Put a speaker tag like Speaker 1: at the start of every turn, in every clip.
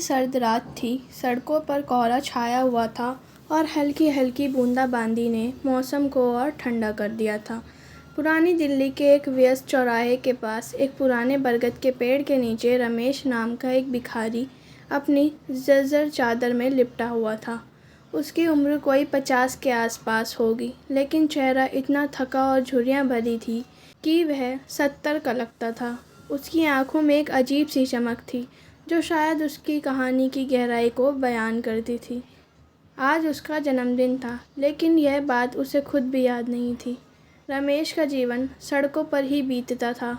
Speaker 1: सर्द रात थी। सड़कों पर कोहरा छाया हुआ था और हल्की हल्की बूंदाबांदी ने मौसम को और ठंडा कर दिया था। पुरानी दिल्ली के एक व्यस्त चौराहे के पास एक पुराने बरगद के पेड़ के नीचे रमेश नाम का एक भिखारी अपनी जर्जर चादर में लिपटा हुआ था। उसकी उम्र कोई 50 के आसपास होगी, लेकिन चेहरा इतना थका और झुर्रियाँ भरी थी कि वह 70 का लगता था। उसकी आंखों में एक अजीब सी चमक थी जो शायद उसकी कहानी की गहराई को बयान करती थी। आज उसका जन्मदिन था, लेकिन यह बात उसे खुद भी याद नहीं थी। रमेश का जीवन सड़कों पर ही बीतता था।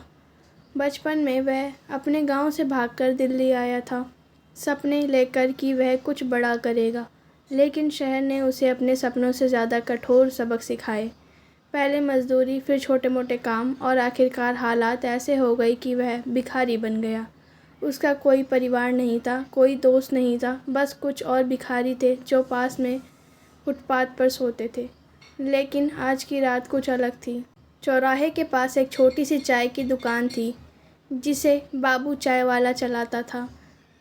Speaker 1: बचपन में वह अपने गांव से भागकर दिल्ली आया था, सपने लेकर कि वह कुछ बड़ा करेगा, लेकिन शहर ने उसे अपने सपनों से ज़्यादा कठोर सबक सिखाए। पहले मजदूरी, फिर छोटे मोटे काम और आखिरकार हालात ऐसे हो गए कि वह भिखारी बन गया। उसका कोई परिवार नहीं था, कोई दोस्त नहीं था, बस कुछ और भिखारी थे जो पास में फुटपाथ पर सोते थे। लेकिन आज की रात कुछ अलग थी। चौराहे के पास एक छोटी सी चाय की दुकान थी जिसे बाबू चाय वाला चलाता था।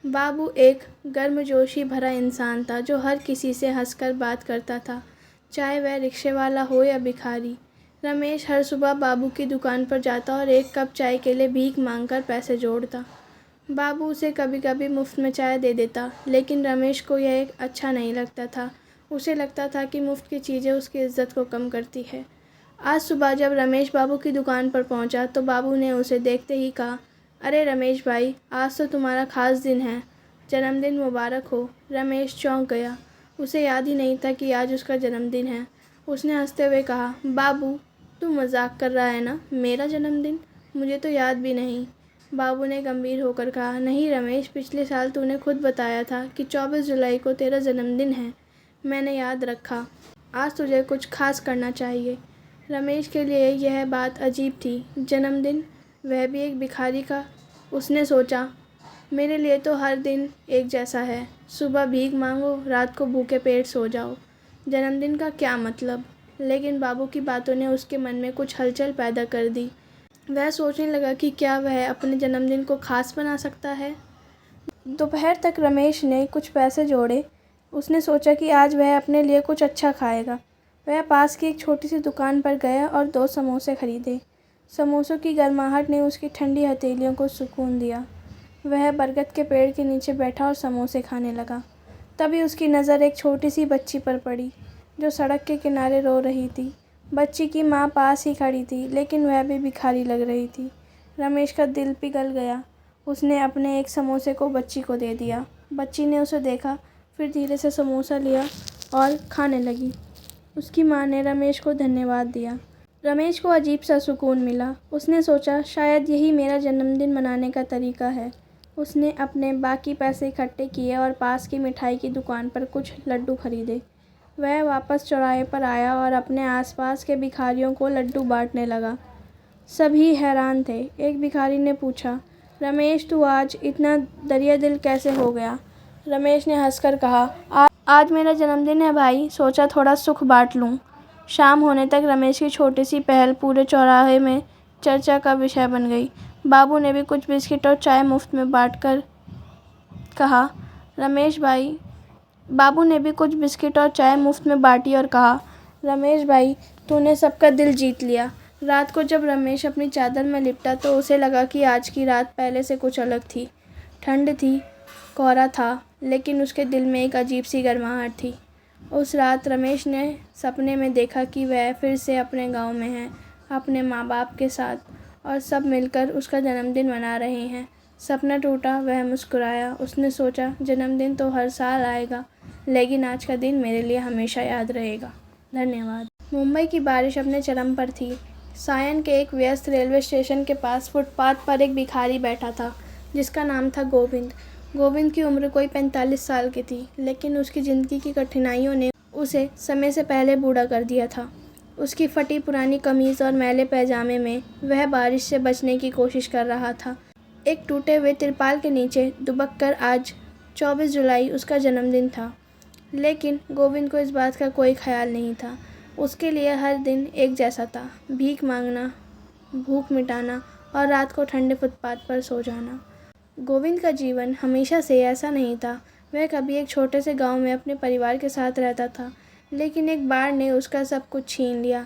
Speaker 1: बाबू एक गर्मजोशी भरा इंसान था जो हर किसी से हंसकर बात करता था, चाहे वह रिक्शे वाला हो या भिखारी। रमेश हर सुबह बाबू की दुकान पर जाता और एक कप चाय के लिए भीख मांगकर पैसे जोड़ता। बाबू उसे कभी कभी मुफ्त में चाय दे देता, लेकिन रमेश को यह अच्छा नहीं लगता था। उसे लगता था कि मुफ्त की चीज़ें उसकी इज्जत को कम करती है। आज सुबह जब रमेश बाबू की दुकान पर पहुंचा तो बाबू ने उसे देखते ही कहा, अरे रमेश भाई, आज तो तुम्हारा ख़ास दिन है, जन्मदिन मुबारक हो। रमेश चौंक गया। उसे याद ही नहीं था कि आज उसका जन्मदिन है। उसने हंसते हुए कहा, बाबू तू मजाक कर रहा है ना, मेरा जन्मदिन? मुझे तो याद भी नहीं। बाबू ने गंभीर होकर कहा, नहीं रमेश, पिछले साल तूने खुद बताया था कि 24 जुलाई को तेरा जन्मदिन है। मैंने याद रखा। आज तुझे कुछ खास करना चाहिए। रमेश के लिए यह बात अजीब थी। जन्मदिन, वह भी एक भिखारी का। उसने सोचा, मेरे लिए तो हर दिन एक जैसा है। सुबह भीख मांगो, रात को भूखे पेट सो जाओ। जन्मदिन का क्या मतलब? लेकिन बाबू की बातों ने उसके मन में कुछ हलचल पैदा कर दी। वह सोचने लगा कि क्या वह अपने जन्मदिन को खास बना सकता है। दोपहर तक रमेश ने कुछ पैसे जोड़े। उसने सोचा कि आज वह अपने लिए कुछ अच्छा खाएगा। वह पास की एक छोटी सी दुकान पर गया और 2 समोसे खरीदे। समोसों की गर्माहट ने उसकी ठंडी हथेलियों को सुकून दिया। वह बरगद के पेड़ के नीचे बैठा और समोसे खाने लगा। तभी उसकी नज़र एक छोटी सी बच्ची पर पड़ी जो सड़क के किनारे रो रही थी। बच्ची की माँ पास ही खड़ी थी, लेकिन वह भी भिखारी लग रही थी। रमेश का दिल पिघल गया। उसने अपने एक समोसे को बच्ची को दे दिया। बच्ची ने उसे देखा, फिर धीरे से समोसा लिया और खाने लगी। उसकी माँ ने रमेश को धन्यवाद दिया। रमेश को अजीब सा सुकून मिला। उसने सोचा, शायद यही मेरा जन्मदिन मनाने का तरीका है। उसने अपने बाकी पैसे इकट्ठे किए और पास की मिठाई की दुकान पर कुछ लड्डू खरीदे। वह वापस चौराहे पर आया और अपने आसपास के भिखारियों को लड्डू बांटने लगा। सभी हैरान थे। एक भिखारी ने पूछा, रमेश तू आज इतना दरिया दिल कैसे हो गया? रमेश ने हंसकर कहा, आज मेरा जन्मदिन है भाई, सोचा थोड़ा सुख बांट लूँ। शाम होने तक रमेश की छोटी सी पहल पूरे चौराहे में चर्चा का विषय बन गई। बाबू ने भी कुछ बिस्किट और चाय मुफ्त में बांटकर कहा, रमेश भाई बाबू ने भी कुछ बिस्किट और चाय मुफ्त में बांटी और कहा, रमेश भाई तूने सबका दिल जीत लिया। रात को जब रमेश अपनी चादर में लिपटा तो उसे लगा कि आज की रात पहले से कुछ अलग थी। ठंड थी, कोहरा था, लेकिन उसके दिल में एक अजीब सी गर्माहट थी। उस रात रमेश ने सपने में देखा कि वह फिर से अपने गांव में है, अपने माँ बाप के साथ, और सब मिलकर उसका जन्मदिन मना रहे हैं। सपना टूटा, वह मुस्कुराया। उसने सोचा, जन्मदिन तो हर साल आएगा, लेकिन आज का दिन मेरे लिए हमेशा याद रहेगा। धन्यवाद। मुंबई की बारिश अपने चरम पर थी। सायन के एक व्यस्त रेलवे स्टेशन के पास फुटपाथ पर एक भिखारी बैठा था जिसका नाम था गोविंद। गोविंद की उम्र कोई 45 साल की थी, लेकिन उसकी ज़िंदगी की कठिनाइयों ने उसे समय से पहले बूढ़ा कर दिया था। उसकी फटी पुरानी कमीज़ और मैले पैजामे में वह बारिश से बचने की कोशिश कर रहा था। एक टूटे हुए तिरपाल के नीचे दुबक कर आज 24 जुलाई उसका जन्मदिन था, लेकिन गोविंद को इस बात का कोई ख्याल नहीं था। उसके लिए हर दिन एक जैसा था, भीख मांगना, भूख मिटाना और रात को ठंडे फुटपाथ पर सो जाना। गोविंद का जीवन हमेशा से ऐसा नहीं था। वह कभी एक छोटे से गांव में अपने परिवार के साथ रहता था, लेकिन एक बाढ़ ने उसका सब कुछ छीन लिया,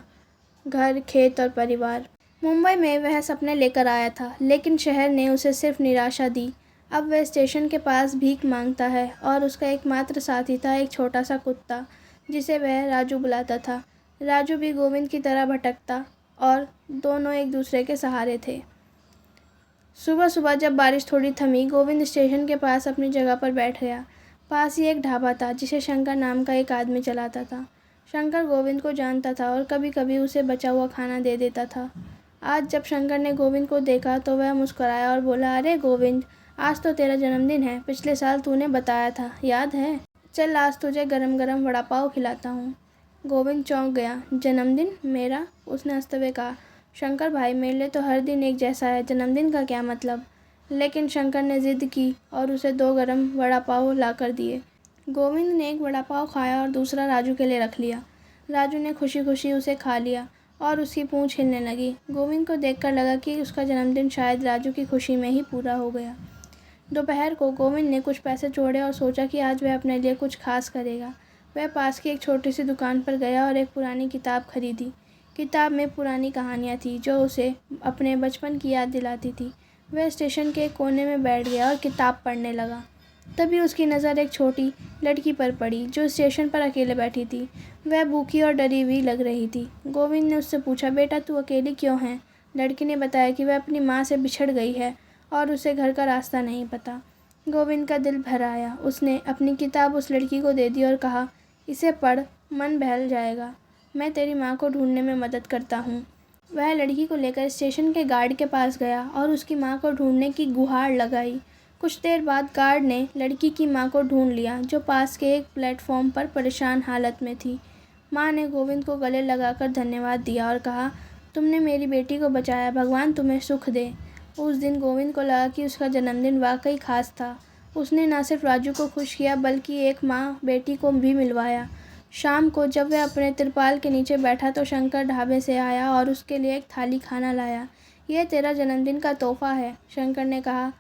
Speaker 1: घर, खेत और परिवार। मुंबई में वह सपने लेकर आया था, लेकिन शहर ने उसे सिर्फ निराशा दी। अब वह स्टेशन के पास भीख मांगता है और उसका एकमात्र साथी था एक छोटा सा कुत्ता, जिसे वह राजू बुलाता था। राजू भी गोविंद की तरह भटकता और दोनों एक दूसरे के सहारे थे। सुबह सुबह जब बारिश थोड़ी थमी, गोविंद स्टेशन के पास अपनी जगह पर बैठ गया। पास ही एक ढाबा था जिसे शंकर नाम का एक आदमी चलाता था। शंकर गोविंद को जानता था और कभी कभी उसे बचा हुआ खाना दे देता था। आज जब शंकर ने गोविंद को देखा तो वह मुस्कुराया और बोला, अरे गोविंद, आज तो तेरा जन्मदिन है। पिछले साल तूने बताया था, याद है? चल आज तुझे गरम गरम वड़ा पाव खिलाता हूँ। गोविंद चौंक गया। जन्मदिन मेरा? उसने हंसते हुए कहा। शंकर भाई, मेरे लिए तो हर दिन एक जैसा है, जन्मदिन का क्या मतलब? लेकिन शंकर ने जिद की और उसे 2 गरम वड़ा पाव ला कर दिए। गोविंद ने एक वड़ा पाव खाया और दूसरा राजू के लिए रख लिया। राजू ने खुशी खुशी उसे खा लिया और उसकी पूंछ हिलने लगी। गोविंद को देखकर लगा कि उसका जन्मदिन शायद राजू की खुशी में ही पूरा हो गया। दोपहर को गोविंद ने कुछ पैसे जोड़े और सोचा कि आज वह अपने लिए कुछ खास करेगा। वह पास की एक छोटी सी दुकान पर गया और एक पुरानी किताब खरीदी। किताब में पुरानी कहानियाँ थी जो उसे अपने बचपन की याद दिलाती थी। वह स्टेशन के एक कोने में बैठ गया और किताब पढ़ने लगा। तभी उसकी नज़र एक छोटी लड़की पर पड़ी जो स्टेशन पर अकेले बैठी थी। वह भूखी और डरी हुई लग रही थी। गोविंद ने उससे पूछा, बेटा तू अकेली क्यों है? लड़की ने बताया कि वह अपनी माँ से बिछड़ गई है और उसे घर का रास्ता नहीं पता। गोविंद का दिल भर आया। उसने अपनी किताब उस लड़की को दे दी और कहा, इसे पढ़, मन बहल जाएगा। मैं तेरी माँ को ढूंढने में मदद करता हूँ। वह लड़की को लेकर स्टेशन के गार्ड के पास गया और उसकी माँ को ढूंढने की गुहार लगाई। कुछ देर बाद गार्ड ने लड़की की माँ को ढूंढ लिया, जो पास के एक प्लेटफॉर्म पर परेशान हालत में थी। माँ ने गोविंद को गले लगाकर धन्यवाद दिया और कहा, तुमने मेरी बेटी को बचाया, भगवान तुम्हें सुख दे। उस दिन गोविंद को लगा कि उसका जन्मदिन वाकई खास था। उसने न सिर्फ राजू को खुश किया बल्कि एक माँ बेटी को भी मिलवाया। शाम को जब वह अपने तिरपाल के नीचे बैठा तो शंकर ढाबे से आया और उसके लिए एक थाली खाना लाया। यह तेरा जन्मदिन का तोहफा है, शंकर ने कहा।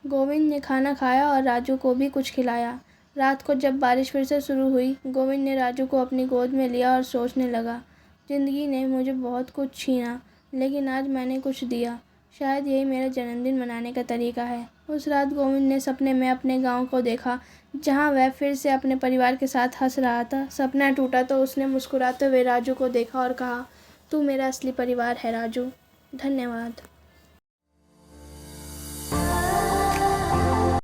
Speaker 1: गोविंद ने खाना खाया और राजू को भी कुछ खिलाया। रात को जब बारिश फिर से शुरू हुई, गोविंद ने राजू को अपनी गोद में लिया और सोचने लगा, ज़िंदगी ने मुझे बहुत कुछ छीना, लेकिन आज मैंने कुछ दिया। शायद यही मेरा जन्मदिन मनाने का तरीका है। उस रात गोविंद ने सपने में अपने गांव को देखा, जहां वह फिर से अपने परिवार के साथ हंस रहा था। सपना टूटा तो उसने मुस्कुराते हुए राजू को देखा और कहा, तू मेरा असली परिवार है राजू। धन्यवाद।